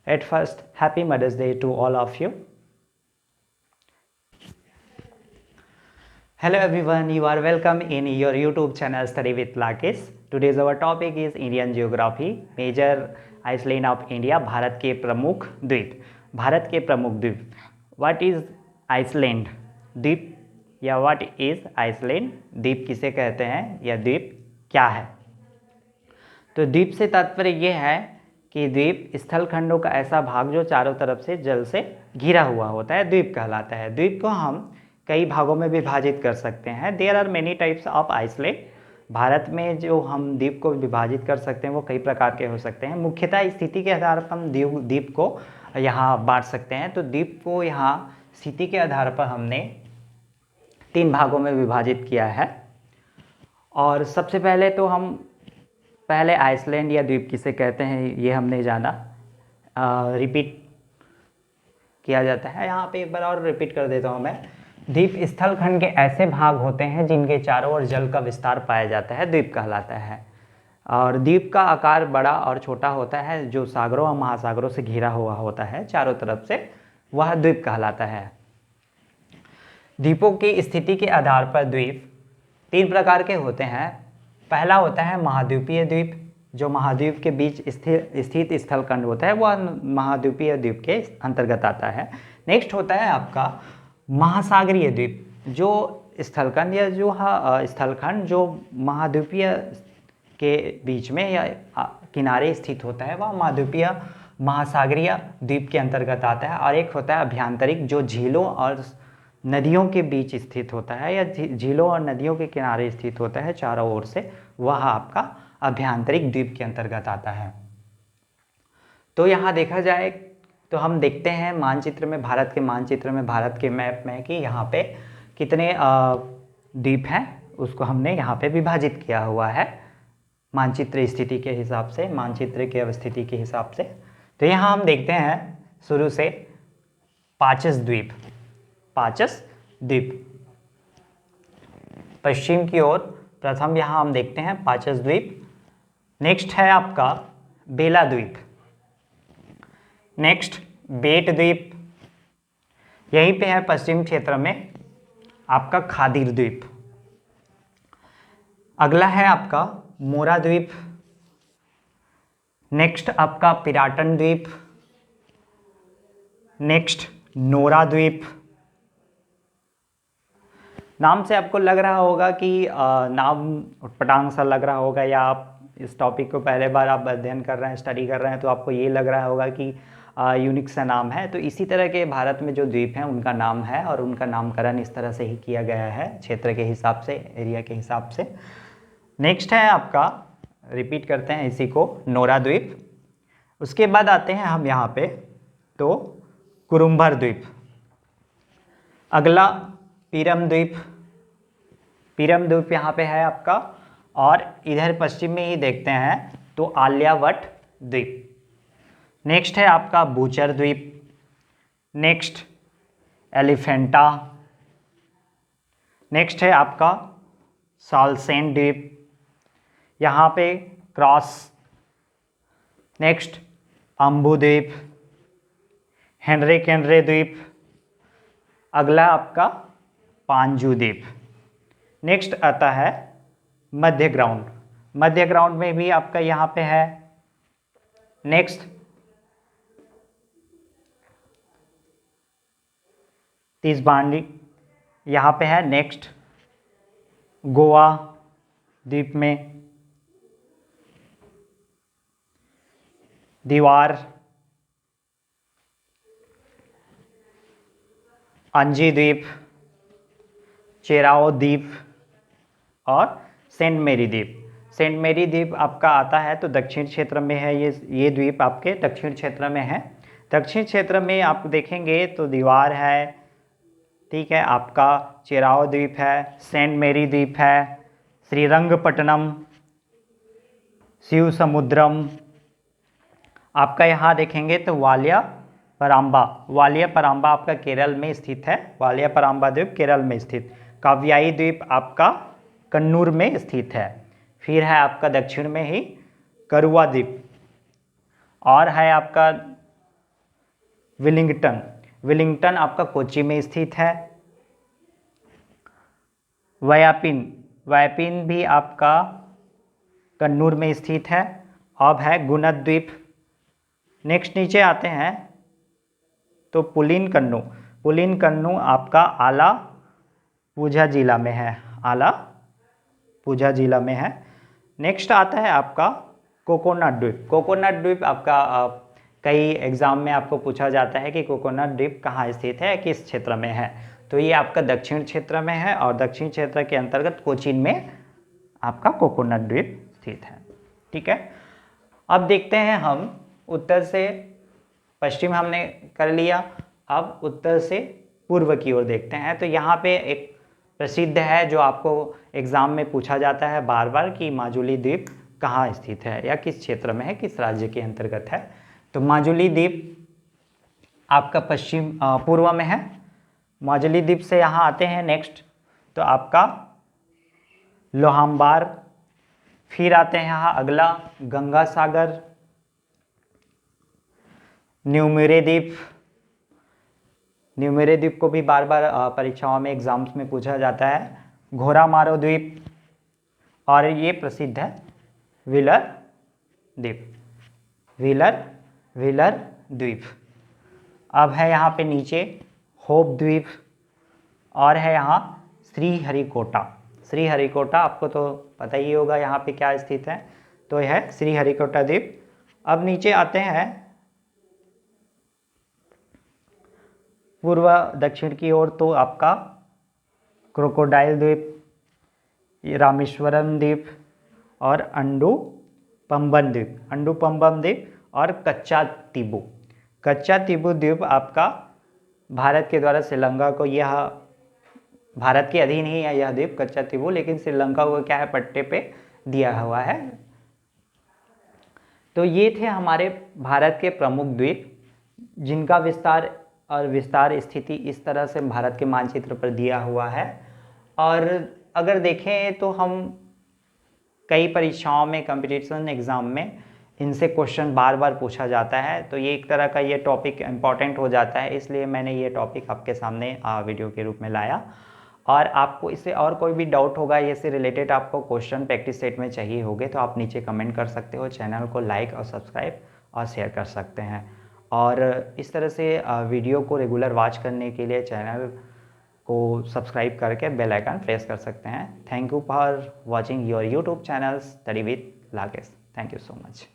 At first, happy Mother's Day to all of you. Hello everyone, you are welcome in your YouTube channel Study with Lakesh. Today's our topic is Indian Geography, Major Island of India, Bharat के प्रमुख द्वीप. भारत के प्रमुख द्वीप. What is Iceland? द्वीप या what is Iceland? द्वीप किसे कहते हैं या द्वीप क्या है? तो द्वीप से तात्पर्य यह है कि द्वीप स्थल खंडों का ऐसा भाग जो चारों तरफ से जल से घिरा हुआ होता है, द्वीप कहलाता है. द्वीप को हम कई भागों में विभाजित कर सकते हैं. There are many types of island. Bharat में जो हम द्वीप को विभाजित कर सकते हैं वो कई प्रकार के हो सकते हैं. मुख्यतः स्थिति के आधार पर हम द्वीप को यहाँ बांट सकते हैं. तो द्वीप को यहाँ स्थिति के आधार पर हमने 3 भागों में विभाजित किया है. और सबसे पहले तो हम पहले आइसलैंड या द्वीप किसे कहते हैं ये हमने जाना. रिपीट किया जाता है यहाँ पे, एक बार और रिपीट कर देता हूँ मैं. द्वीप स्थल खंड के ऐसे भाग होते हैं जिनके चारों ओर जल का विस्तार पाया जाता है, द्वीप कहलाता है. और द्वीप का आकार बड़ा और छोटा होता है, जो सागरों और महासागरों से घिरा हुआ होता है चारों तरफ से, वह द्वीप कहलाता है. द्वीपों की स्थिति के आधार पर द्वीप 3 प्रकार के होते हैं. पहला होता है महाद्वीपीय द्वीप, जो महाद्वीप के बीच स्थित स्थल खंड होता है वह महाद्वीपीय द्वीप के अंतर्गत आता है. नेक्स्ट होता है आपका महासागरीय द्वीप, जो स्थलखंड या जो स्थलखंड जो महाद्वीपीय के बीच में या किनारे स्थित होता है वह महाद्वीपीय महासागरीय द्वीप के अंतर्गत आता है. और एक होता है अभ्यंतरिक, जो झीलों और नदियों के बीच स्थित होता है या झीलों और नदियों के किनारे स्थित होता है चारों ओर से, वह आपका अभ्यंतरिक द्वीप के अंतर्गत आता है. तो यहाँ देखा जाए तो हम देखते हैं मानचित्र में, भारत के मानचित्र में, भारत के मैप में कि यहाँ पे कितने द्वीप हैं, उसको हमने यहाँ पे विभाजित किया हुआ है मानचित्र स्थिति के हिसाब से, मानचित्र की अवस्थिति के हिसाब से. तो यहाँ हम देखते हैं शुरू से पाचस द्वीप. पाचस द्वीप पश्चिम की ओर प्रथम यहाँ हम देखते हैं पाचस द्वीप. नेक्स्ट है आपका बेला द्वीप. नेक्स्ट बेट द्वीप, यहीं पे है पश्चिम क्षेत्र में आपका खादीर द्वीप. अगला है आपका मोरा द्वीप. नेक्स्ट आपका पिराटन द्वीप. नेक्स्ट नोरा द्वीप. नाम से आपको लग रहा होगा कि नाम उटपटांग सा लग रहा होगा, या आप इस टॉपिक को पहले बार आप अध्ययन कर रहे हैं, स्टडी कर रहे हैं, तो आपको ये लग रहा होगा कि यूनिक सा नाम है. तो इसी तरह के भारत में जो द्वीप हैं उनका नाम है और उनका नामकरण इस तरह से ही किया गया है, क्षेत्र के हिसाब से, एरिया के हिसाब से. नेक्स्ट है आपका, रिपीट करते हैं इसी को, नोरा द्वीप. उसके बाद आते हैं हम यहाँ पे तो कुरुम्भर द्वीप. अगला पीरम द्वीप. पीरम द्वीप यहाँ पे है आपका. और इधर पश्चिम में ही देखते हैं तो आलियावट द्वीप. नेक्स्ट है आपका बूचर द्वीप. नेक्स्ट एलिफेंटा. नेक्स्ट है आपका सालसेन द्वीप, यहाँ पे क्रॉस. नेक्स्ट अम्बू द्वीप, हेनरे केनरे द्वीप. अगला आपका पांजू द्वीप. नेक्स्ट आता है मध्य ग्राउंड. मध्य ग्राउंड में भी आपका यहाँ पे है. नेक्स्ट तिसबांडी यहाँ पे है. नेक्स्ट गोवा द्वीप में दीवार, अंजी द्वीप, चेराओ द्वीप और सेंट मेरी द्वीप. सेंट मेरी द्वीप आपका आता है तो दक्षिण क्षेत्र में है. ये द्वीप आपके दक्षिण क्षेत्र में है. दक्षिण क्षेत्र में आप देखेंगे तो दीवार है, ठीक है, आपका चेराओ द्वीप है, सेंट मेरी द्वीप है, श्रीरंगपट्टनम, शिव समुद्रम. आपका यहाँ देखेंगे तो वालिया पराम्बा. वालिया पराम्बा आपका केरल में स्थित है. वालिया पराम्बा द्वीप केरल में स्थित. काव्याई द्वीप आपका कन्नूर में स्थित है. फिर है आपका दक्षिण में ही करुआ द्वीप, और है आपका विलिंगटन, विलिंगटन आपका कोच्चि में स्थित है। वयापिन, वयापिन भी आपका कन्नूर में स्थित है। अब है गुनत द्वीप। नेक्स्ट नीचे आते हैं तो पुलिन कन्नू, पुलिन कन्नू आपका आलापुझा जिला में है, आलापुझा जिला में है। नेक्स्ट आता है आपका कोकोनट द्वीप। कोकोनट द्वीप आपका कई एग्जाम में आपको पूछा जाता है कि कोकोनट द्वीप कहाँ स्थित है, किस क्षेत्र में है। तो ये आपका दक्षिण क्षेत्र में है और दक्षिण क्षेत्र के अंतर्गत कोचीन में आपका कोकोनट द्वीप स्थित है। ठीक है, अब देखते हैं हम उत्तर से पश्चिम हमने कर लिया, अब उत्तर से पूर्व की ओर देखते हैं। तो यहाँ पे एक प्रसिद्ध है जो आपको एग्जाम में पूछा जाता है बार बार कि माजुली द्वीप कहाँ स्थित है या किस क्षेत्र में है, किस राज्य के अंतर्गत है। तो माजुली द्वीप आपका पश्चिम पूर्व में है। माजुली द्वीप से यहाँ आते हैं नेक्स्ट तो आपका लोहाम्बार, फिर आते हैं यहाँ अगला गंगा सागर, न्यूमेरे द्वीप। न्यूमेरे द्वीप को भी बार बार परीक्षाओं में एग्जाम्स में पूछा जाता है। घोरामारो द्वीप और ये प्रसिद्ध है व्हीलर द्वीप, व्हीलर द्वीप। अब है यहाँ पे नीचे होप द्वीप और है यहाँ श्रीहरिकोटा। श्रीहरिकोटा आपको तो पता ही होगा यहाँ पे क्या स्थित है, तो यह है श्रीहरिकोटा द्वीप। अब नीचे आते हैं पूर्व दक्षिण की ओर तो आपका क्रोकोडाइल द्वीप, रामेश्वरम द्वीप और अंडुपम्बम द्वीप और कच्चा तीबू। कच्चा तीबू द्वीप आपका भारत के द्वारा श्रीलंका को, यह भारत के अधीन ही है यह द्वीप कच्चा तीबू, लेकिन श्रीलंका को क्या है पट्टे पे दिया हुआ है। तो ये थे हमारे भारत के प्रमुख द्वीप जिनका विस्तार स्थिति इस तरह से भारत के मानचित्र पर दिया हुआ है। और अगर देखें तो हम कई परीक्षाओं में, कंपटीशन एग्जाम में इनसे क्वेश्चन बार बार पूछा जाता है, तो ये एक तरह का ये टॉपिक इम्पॉर्टेंट हो जाता है, इसलिए मैंने ये टॉपिक आपके सामने वीडियो के रूप में लाया। और आपको इससे और कोई भी डाउट होगा, ये से रिलेटेड आपको क्वेश्चन प्रैक्टिस सेट में चाहिए होंगे तो आप नीचे कमेंट कर सकते हो। चैनल को लाइक और सब्सक्राइब और शेयर कर सकते हैं। और इस तरह से वीडियो को रेगुलर वॉच करने के लिए चैनल को सब्सक्राइब करके बेल आइकन प्रेस कर सकते हैं। Thank you for watching your YouTube channel study with Lakesh. Thank you so much.